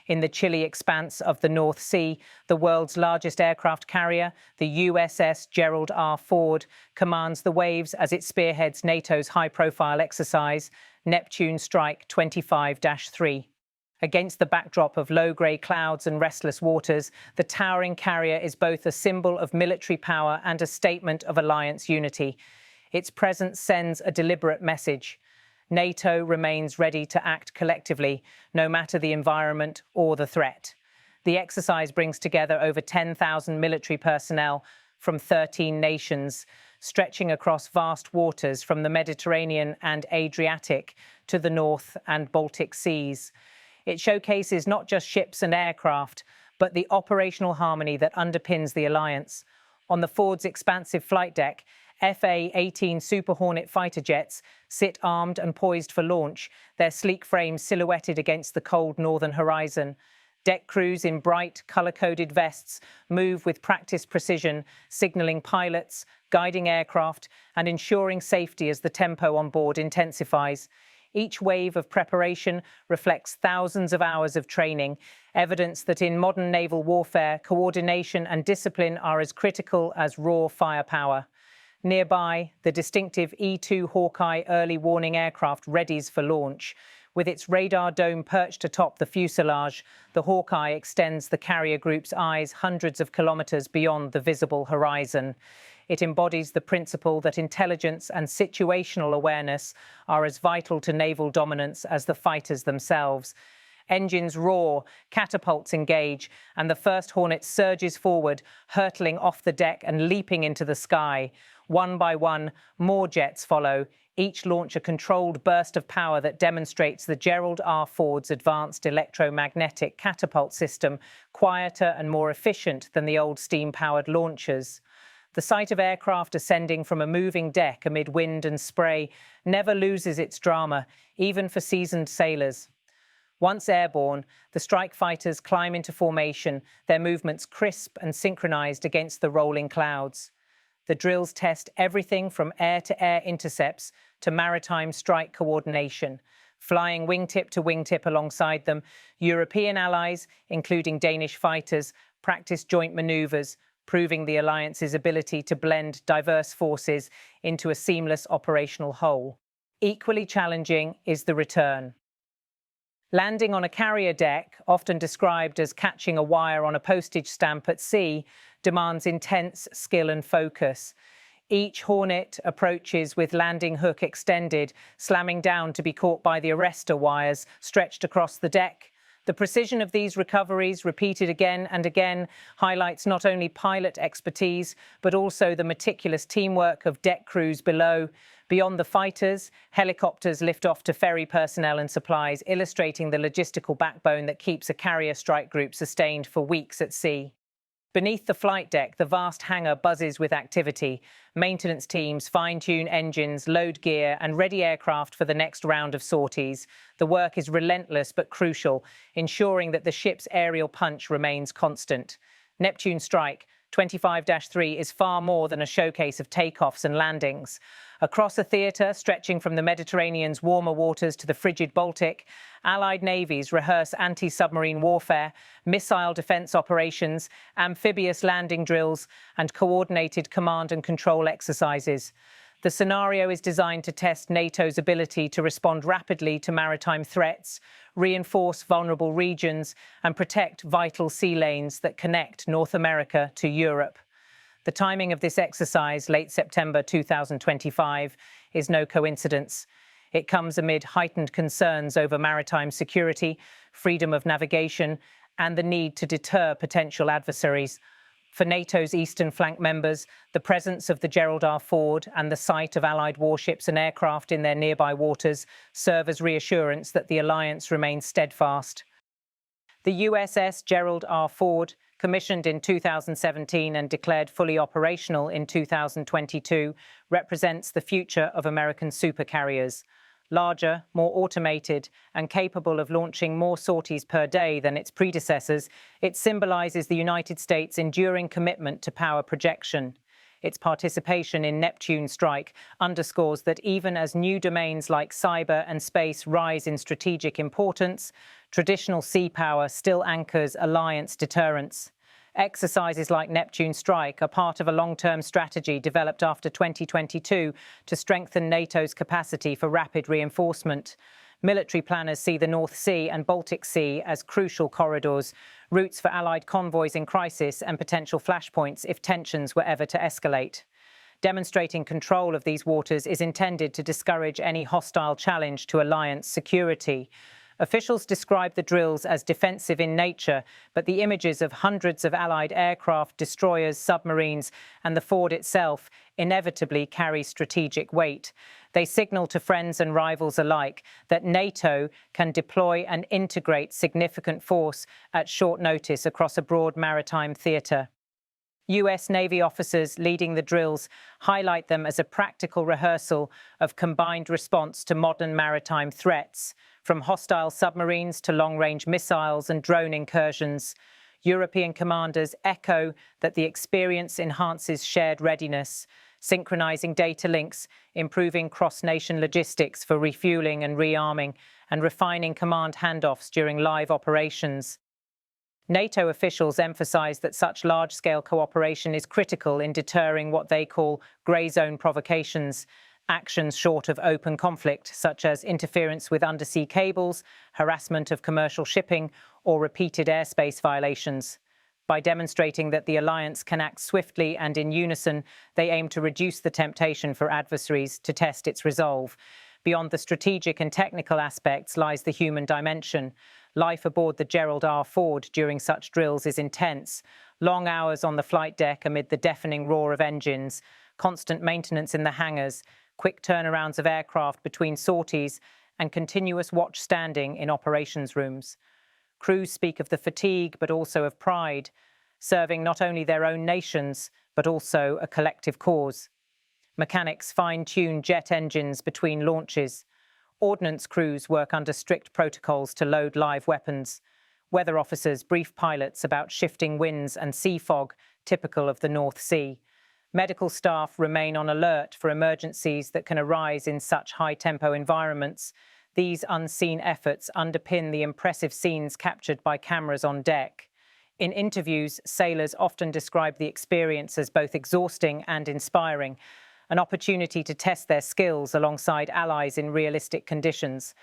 In the chilly expanse of the North Sea, the world's largest aircraft carrier, the USS Gerald R. commands the waves as it spearheads NATO's high-profile exercise, Neptune Strike 25-3. Against the backdrop of low-grey clouds and restless waters, the towering carrier is both a symbol of military power and a statement of alliance unity. Its presence sends a deliberate message. NATO remains ready to act collectively, no matter the environment or the threat. The exercise brings together over 10,000 military personnel from 13 nations, stretching across vast waters from the Mediterranean and Adriatic to the North and Baltic Seas. It showcases not just ships and aircraft, but the operational harmony that underpins the alliance. On the Ford's expansive flight deck, FA-18 Super Hornet fighter jets sit armed and poised for launch, their sleek frames silhouetted against the cold northern horizon. Deck crews in bright, colour-coded vests move with practiced precision, signalling pilots, guiding aircraft, and ensuring safety as the tempo on board intensifies. Each wave of preparation reflects thousands of hours of training, evidence that in modern naval warfare, coordination and discipline are as critical as raw firepower. Nearby, the distinctive E-2 Hawkeye early warning aircraft readies for launch. With its radar dome perched atop the fuselage, the Hawkeye extends the carrier group's eyes hundreds of kilometers beyond the visible horizon. It embodies the principle that intelligence and situational awareness are as vital to naval dominance as the fighters themselves. Engines roar, catapults engage, and the first Hornet surges forward, hurtling off the deck and leaping into the sky. One by one, more jets follow, each launch a controlled burst of power that demonstrates the Gerald R. Ford's advanced electromagnetic catapult system, quieter and more efficient than the old steam-powered launchers. The sight of aircraft ascending from a moving deck amid wind and spray never loses its drama, even for seasoned sailors. Once airborne, the strike fighters climb into formation, their movements crisp and synchronized against the rolling clouds. The drills test everything from air-to-air intercepts to maritime strike coordination. Flying wingtip to wingtip alongside them, European allies, including Danish fighters, practice joint maneuvers, proving the alliance's ability to blend diverse forces into a seamless operational whole. Equally challenging is the return. Landing on a carrier deck, often described as catching a wire on a postage stamp at sea, demands intense skill and focus. Each Hornet approaches with landing hook extended, slamming down to be caught by the arrestor wires stretched across the deck. The precision of these recoveries, repeated again and again, highlights not only pilot expertise, but also the meticulous teamwork of deck crews below. Beyond the fighters, helicopters lift off to ferry personnel and supplies, illustrating the logistical backbone that keeps a carrier strike group sustained for weeks at sea. Beneath the flight deck, the vast hangar buzzes with activity. Maintenance teams fine-tune engines, load gear, and ready aircraft for the next round of sorties. The work is relentless but crucial, ensuring that the ship's aerial punch remains constant. Neptune Strike 25-3 is far more than a showcase of takeoffs and landings. Across a theatre stretching from the Mediterranean's warmer waters to the frigid Baltic, Allied navies rehearse anti-submarine warfare, missile defence operations, amphibious landing drills, and coordinated command and control exercises. The scenario is designed to test NATO's ability to respond rapidly to maritime threats, reinforce vulnerable regions, and protect vital sea lanes that connect North America to Europe. The timing of this exercise, late September 2025, is no coincidence. It comes amid heightened concerns over maritime security, freedom of navigation, and the need to deter potential adversaries. For NATO's Eastern Flank members, the presence of the Gerald R. and the sight of Allied warships and aircraft in their nearby waters serve as reassurance that the alliance remains steadfast. The USS Gerald R. commissioned in 2017 and declared fully operational in 2022, represents the future of American supercarriers. Larger, more automated, and capable of launching more sorties per day than its predecessors, it symbolizes the United States' enduring commitment to power projection. Its participation in Neptune Strike underscores that even as new domains like cyber and space rise in strategic importance, traditional sea power still anchors alliance deterrence. Exercises like Neptune Strike are part of a long-term strategy developed after 2022 to strengthen NATO's capacity for rapid reinforcement. Military planners see the North Sea and Baltic Sea as crucial corridors, routes for Allied convoys in crisis and potential flashpoints if tensions were ever to escalate. Demonstrating control of these waters is intended to discourage any hostile challenge to alliance security. Officials describe the drills as defensive in nature, but the images of hundreds of Allied aircraft, destroyers, submarines, and the ford itself inevitably carry strategic weight. They signal to friends and rivals alike that NATO can deploy and integrate significant force at short notice across a broad maritime theatre. US Navy officers leading the drills highlight them as a practical rehearsal of combined response to modern maritime threats, from hostile submarines to long-range missiles and drone incursions. European commanders echo that the experience enhances shared readiness, synchronizing data links, improving cross-nation logistics for refueling and rearming, and refining command handoffs during live operations. NATO officials emphasize that such large-scale cooperation is critical in deterring what they call grey zone provocations, actions short of open conflict, such as interference with undersea cables, harassment of commercial shipping, or repeated airspace violations. By demonstrating that the alliance can act swiftly and in unison, they aim to reduce the temptation for adversaries to test its resolve. Beyond the strategic and technical aspects lies the human dimension. Life aboard the Gerald R Ford during such drills is intense. Long hours on the flight deck amid the deafening roar of engines, constant maintenance in the hangars, quick turnarounds of aircraft between sorties, and continuous watch standing in operations rooms. Crews speak of the fatigue, but also of pride, serving not only their own nations, but also a collective cause. Mechanics fine-tune jet engines between launches. Ordnance crews work under strict protocols to load live weapons. Weather officers brief pilots about shifting winds and sea fog typical of the North Sea. Medical staff remain on alert for emergencies that can arise in such high-tempo environments. These unseen efforts underpin the impressive scenes captured by cameras on deck. In interviews, sailors often describe the experience as both exhausting and inspiring, an opportunity to test their skills alongside allies in realistic conditions.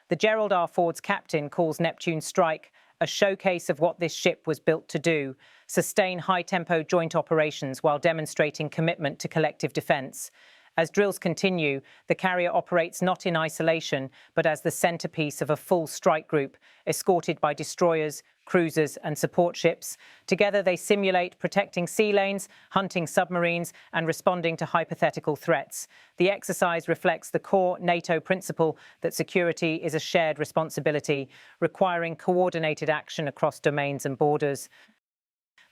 The Gerald R. Ford's captain calls Neptune Strike a showcase of what this ship was built to do, sustain high-tempo joint operations while demonstrating commitment to collective defence. As drills continue, the carrier operates not in isolation, but as the centrepiece of a full strike group, escorted by destroyers, cruisers and support ships. Together they simulate protecting sea lanes, hunting submarines and responding to hypothetical threats. The exercise reflects the core NATO principle that security is a shared responsibility, requiring coordinated action across domains and borders.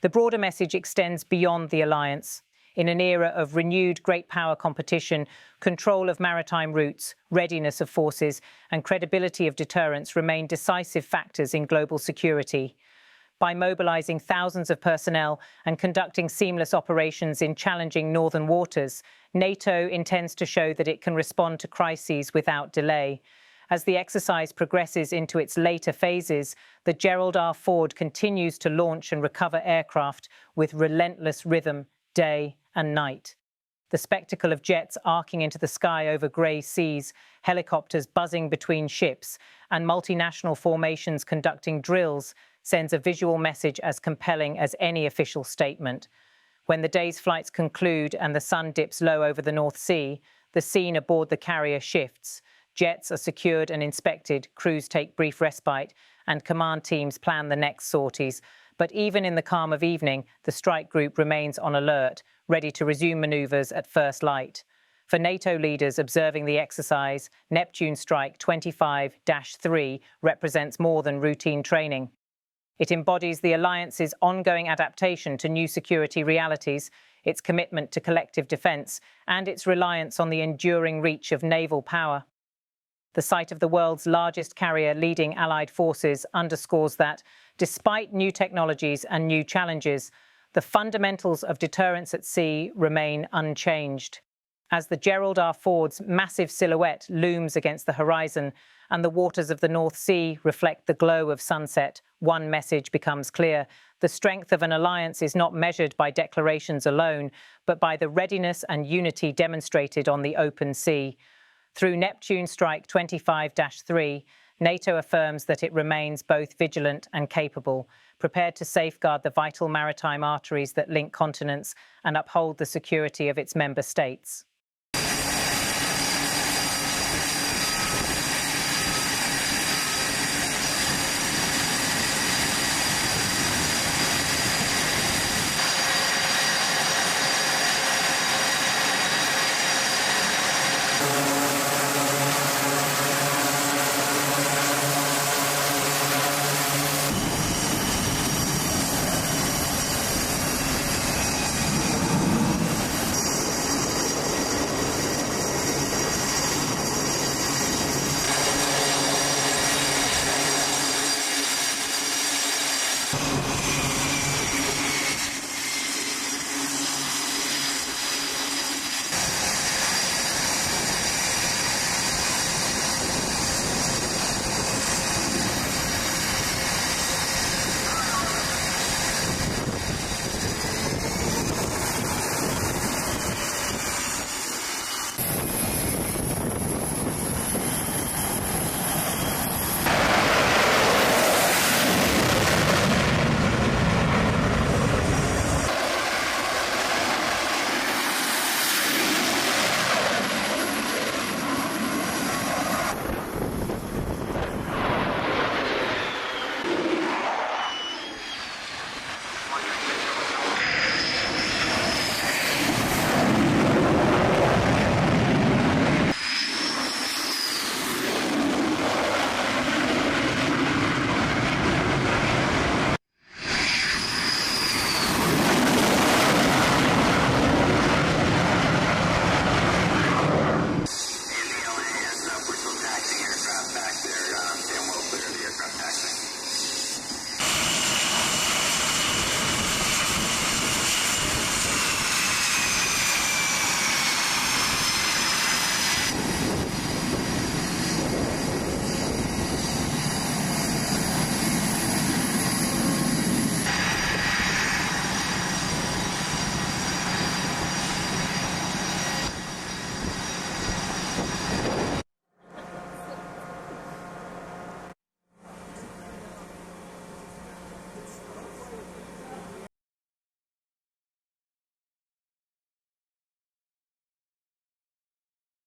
The broader message extends beyond the alliance. In an era of renewed great power competition, control of maritime routes, readiness of forces, and credibility of deterrence remain decisive factors in global security. By mobilizing thousands of personnel and conducting seamless operations in challenging northern waters, NATO intends to show that it can respond to crises without delay. As the exercise progresses into its later phases, the Gerald R. Ford continues to launch and recover aircraft with relentless rhythm, day and night. The spectacle of jets arcing into the sky over grey seas, helicopters buzzing between ships, and multinational formations conducting drills sends a visual message as compelling as any official statement. When the day's flights conclude and the sun dips low over the North Sea, the scene aboard the carrier shifts. Jets are secured and inspected, crews take brief respite, and command teams plan the next sorties. But even in the calm of evening, the strike group remains on alert, ready to resume manoeuvres at first light. For NATO leaders observing the exercise, Neptune Strike 25-3 represents more than routine training. It embodies the alliance's ongoing adaptation to new security realities, its commitment to collective defence, and its reliance on the enduring reach of naval power. The sight of the world's largest carrier leading Allied forces underscores that, despite new technologies and new challenges, the fundamentals of deterrence at sea remain unchanged. As the Gerald R. Ford's massive silhouette looms against the horizon and the waters of the North Sea reflect the glow of sunset, one message becomes clear. The strength of an alliance is not measured by declarations alone, but by the readiness and unity demonstrated on the open sea. Through Neptune Strike 25-3, NATO affirms that it remains both vigilant and capable, prepared to safeguard the vital maritime arteries that link continents and uphold the security of its member states.